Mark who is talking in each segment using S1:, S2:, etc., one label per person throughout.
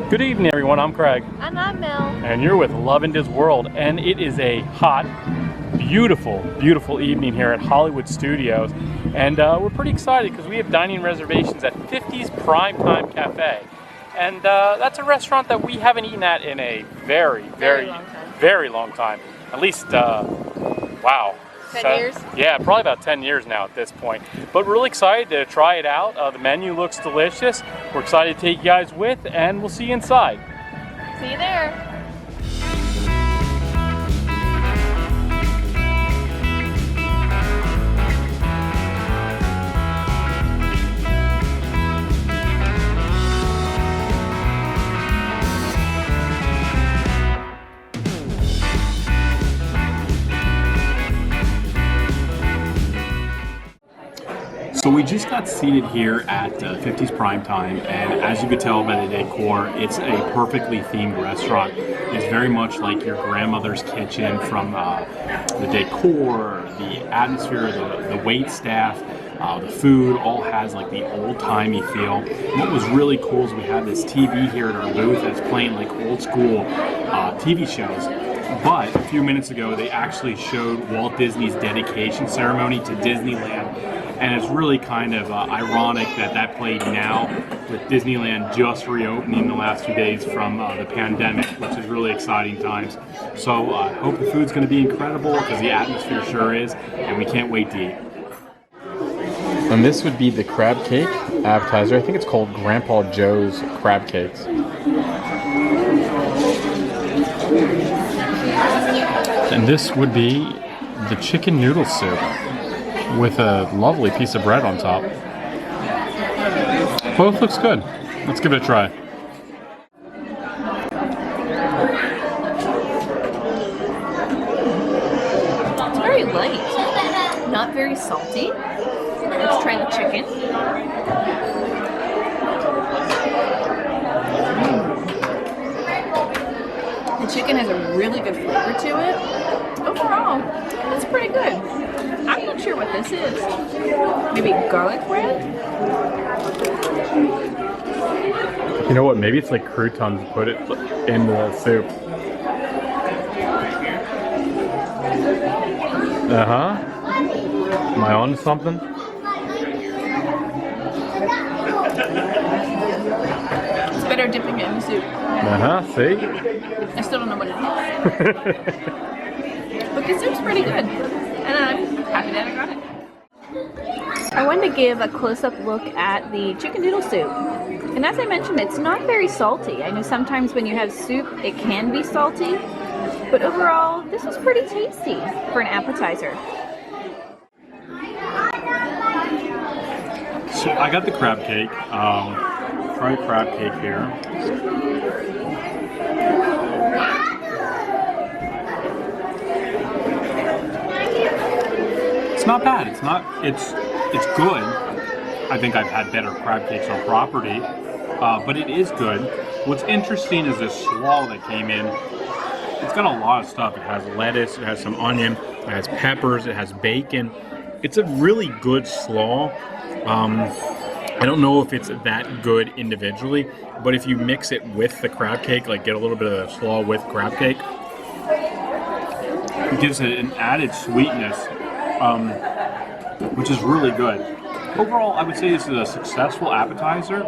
S1: Good evening, everyone. I'm Craig.
S2: And I'm Mel.
S1: And you're with Lovindisworld. And it is a hot, beautiful, beautiful evening here at Hollywood Studios. And we're pretty excited because we have dining reservations at 50's Prime Time Café. And that's a restaurant that we haven't eaten at in a very long time. At least, wow.
S2: 10 years?
S1: Yeah, probably about 10 years now at this point. But we're really excited to try it out. The menu looks delicious. We're excited to take you guys with, and we'll see you inside.
S2: See you there.
S1: So we just got seated here at 50's Prime Time, and as you could tell by the decor, it's a perfectly themed restaurant. It's very much like your grandmother's kitchen, from the decor, the atmosphere, the wait staff, the food all has like the old-timey feel. And what was really cool is we had this TV here at our booth that's playing like old school TV shows. But a few minutes ago, they actually showed Walt Disney's dedication ceremony to Disneyland. And it's really kind of ironic that that played now, with Disneyland just reopening the last few days from the pandemic, which is really exciting times. So I hope the food's going to be incredible, because the atmosphere sure is, and we can't wait to eat.
S3: And this would be the crab cake appetizer. I think it's called Grandpa Joe's Crab Cakes.
S1: And this would be the chicken noodle soup, with a lovely piece of bread on top. Both looks good. Let's give it a try.
S2: It's very light, not very salty. Let's try the chicken. The chicken has a really good flavor to it. Overall, it's pretty good. I'm not sure what this is. Maybe garlic bread?
S1: You know what? Maybe it's like croutons put it in the soup. Am I on to something?
S2: It's better dipping it in the soup.
S1: See?
S2: I still don't know what it is. But the soup's pretty good. And I'm happy that I got it. I wanted to give a close-up look at the chicken noodle soup. And as I mentioned, it's not very salty. I know sometimes when you have soup, it can be salty. But overall, this was pretty tasty for an appetizer.
S1: So I got the crab cake. Try crab cake here. It's not bad. It's good. I think I've had better crab cakes on property, but it is good. What's interesting is this slaw that came in. It's got a lot of stuff. It has lettuce, it has some onion, it has peppers, it has bacon. It's a really good slaw. I don't know if it's that good individually, but if you mix it with the crab cake, like get a little bit of the slaw with crab cake, it gives it an added sweetness, which is really good. Overall, I would say this is a successful appetizer,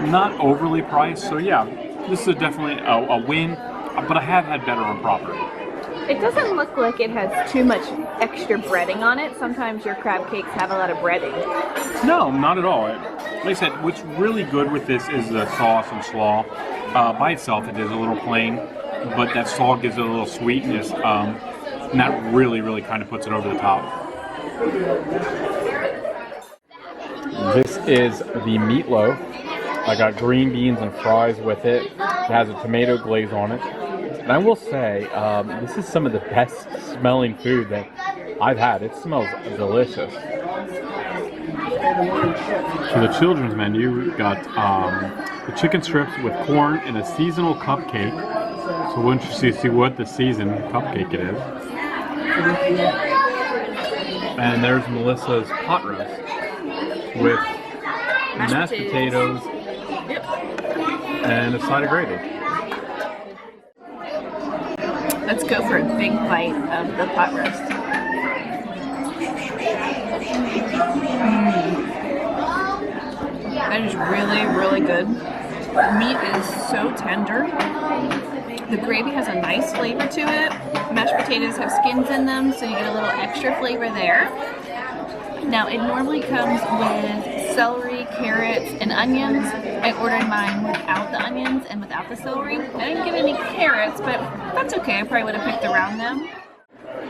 S1: not overly priced, so yeah, this is definitely a win, but I have had better on property.
S2: It doesn't look like it has too much extra breading on it. Sometimes your crab cakes have a lot of breading.
S1: No, not at all. Like I said, what's really good with this is the sauce and slaw. By itself, it is a little plain, but that slaw gives it a little sweetness, and that really kind of puts it over the top.
S3: This is the meatloaf. I got green beans and fries with it. It has a tomato glaze on it. And I will say, this is some of the best smelling food that I've had. It smells delicious.
S1: For the children's menu, we've got the chicken strips with corn and a seasonal cupcake. So we're interested to see what the season cupcake it is. And there's Melissa's pot roast with mashed potatoes.
S2: Yep.
S3: and a side of gravy.
S2: Let's go for a big bite of the pot roast. That is really, really good. The meat is so tender. The gravy has a nice flavor to it. Mashed potatoes have skins in them, so you get a little extra flavor there. Now, it normally comes with celery, carrots, and onions. I ordered mine without the onions and without the celery. I didn't get any carrots, but that's okay. I probably would have picked around them.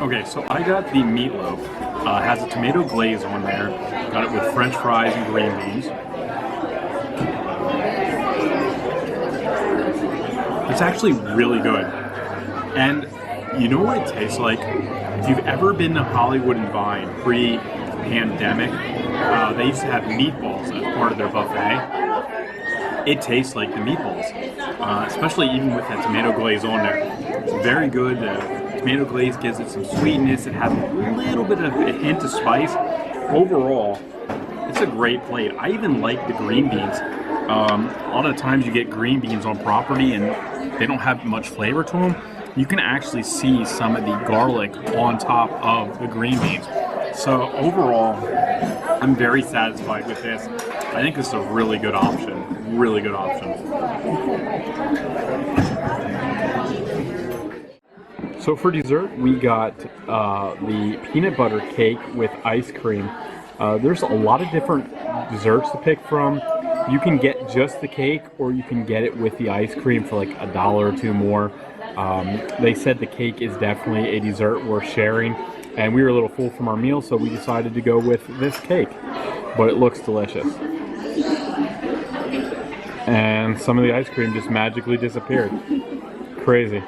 S1: Okay, so I got the meatloaf. It has a tomato glaze on there. Got it with French fries and green beans. It's actually really good. And you know what it tastes like? If you've ever been to Hollywood and Vine pre-pandemic, they used to have meatballs as part of their buffet. It tastes like the meatballs, especially even with that tomato glaze on there. It's very good. The tomato glaze gives it some sweetness. It has a little bit of a hint of spice. Overall, it's a great plate. I even like the green beans. A lot of times you get green beans on property and they don't have much flavor to them. You can actually see some of the garlic on top of the green beans. So overall, I'm very satisfied with this. I think this is a really good option. Really good option.
S3: So for dessert, we got the peanut butter cake with ice cream. There's a lot of different desserts to pick from. You can get just the cake, or you can get it with the ice cream for like $1 or $2 more. They said the cake is definitely a dessert worth sharing, and we were a little full from our meal, so we decided to go with this cake. But it looks delicious. And some of the ice cream just magically disappeared. Crazy.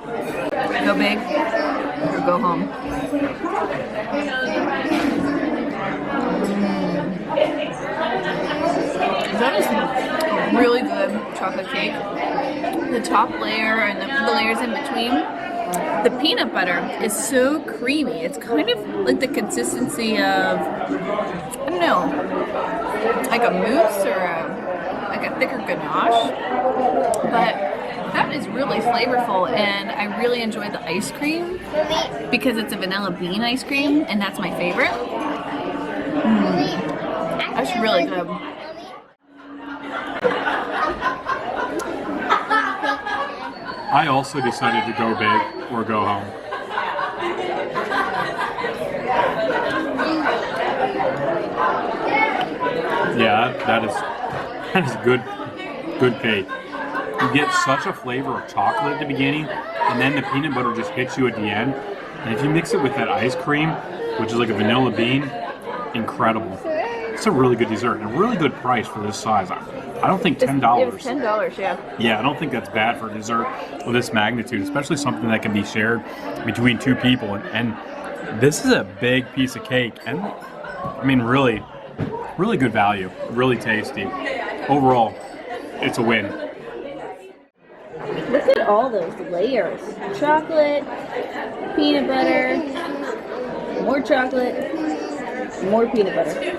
S2: Go big or go home. That is a really good chocolate cake. The top layer and the layers in between. The peanut butter is so creamy. It's kind of like the consistency of, I don't know, like a mousse or like a thicker ganache. But that is really flavorful, and I really enjoy the ice cream because it's a vanilla bean ice cream, and that's my favorite. That's really good.
S1: I also decided to go big or go home. Yeah, that is good cake. You get such a flavor of chocolate at the beginning, and then the peanut butter just hits you at the end. And if you mix it with that ice cream, which is like a vanilla bean, incredible. It's a really good dessert and a really good price for this size. I don't think $10.
S2: It was $10, yeah.
S1: Yeah, I don't think that's bad for a dessert of this magnitude, especially something that can be shared between two people. And this is a big piece of cake, and I mean, really, really good value, really tasty. Overall, it's a win.
S2: Look at all those layers. Chocolate, peanut butter, more chocolate, more peanut butter.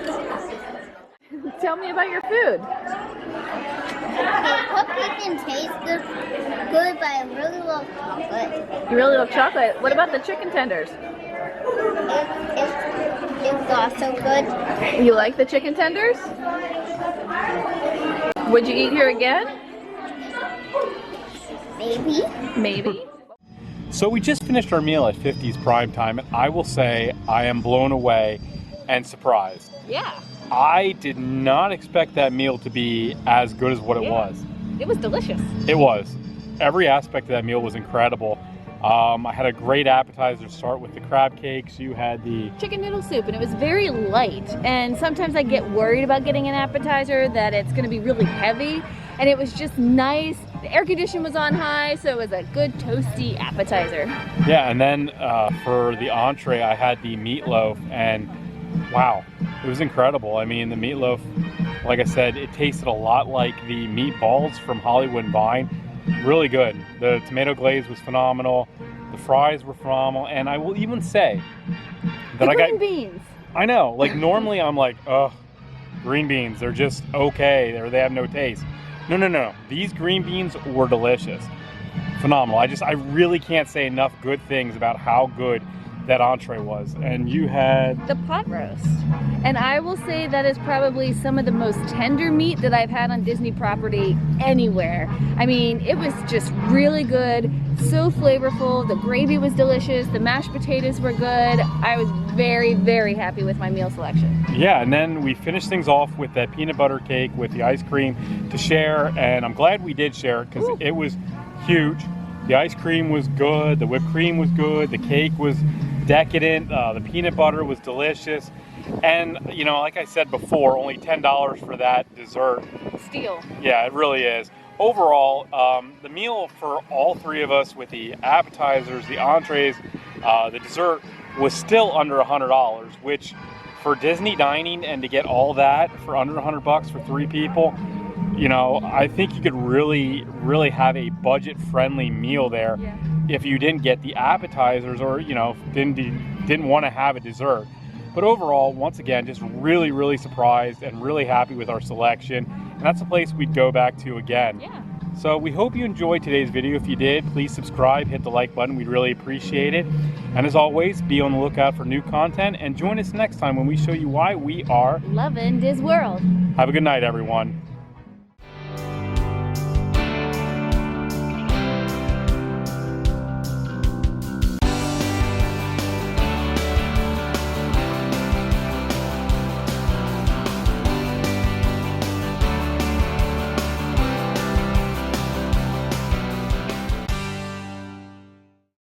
S2: Tell me about your food.
S4: The cupcake can taste good, but I really love chocolate.
S2: You really love chocolate. What about the chicken tenders?
S4: It's also good.
S2: You like the chicken tenders? Would you eat here again?
S4: Maybe.
S2: Maybe.
S3: So we just finished our meal at 50's Prime Time, and I will say I am blown away and surprised.
S2: Yeah.
S3: I did not expect that meal to be as good as what it was.
S2: It was delicious.
S3: It was. Every aspect of that meal was incredible. I had a great appetizer to start with the crab cakes. You had the
S2: chicken noodle soup, and it was very light. And sometimes I get worried about getting an appetizer that it's going to be really heavy. And it was just nice. The air conditioning was on high, so it was a good toasty appetizer.
S3: Yeah, and then for the entree, I had the meatloaf, and wow, it was incredible. I mean, the meatloaf, like I said, it tasted a lot like the meatballs from Hollywood and Vine. Really good. The tomato glaze was phenomenal. The fries were phenomenal, and I will even say that I got
S2: green beans.
S3: I know, like normally I'm like, oh, green beans, they're just okay, they have no taste. No. These green beans were delicious. Phenomenal. I really can't say enough good things about how good that entree was. And you had
S2: the pot roast. And I will say that is probably some of the most tender meat that I've had on Disney property anywhere. I mean, it was just really good, so flavorful. The gravy was delicious. The mashed potatoes were good. I was very, very happy with my meal selection.
S3: Yeah, and then we finished things off with that peanut butter cake with the ice cream to share. And I'm glad we did share it because it was huge. The ice cream was good. The whipped cream was good. The cake was decadent. The peanut butter was delicious. And, you know, like I said before, only $10 for that dessert.
S2: Steal.
S3: Yeah, it really is. Overall, the meal for all three of us with the appetizers, the entrees, the dessert was still under $100, which for Disney dining and to get all that for under $100 for three people, you know, I think you could really have a budget-friendly meal there if you didn't get the appetizers or, you know, didn't want to have a dessert. But overall, once again, just really surprised and really happy with our selection. And that's a place we'd go back to again.
S2: Yeah.
S3: So we hope you enjoyed today's video. If you did, please subscribe, hit the like button. We'd really appreciate it. And as always, be on the lookout for new content and join us next time when we show you why we are
S2: Lovin' DisWorld.
S3: Have a good night, everyone.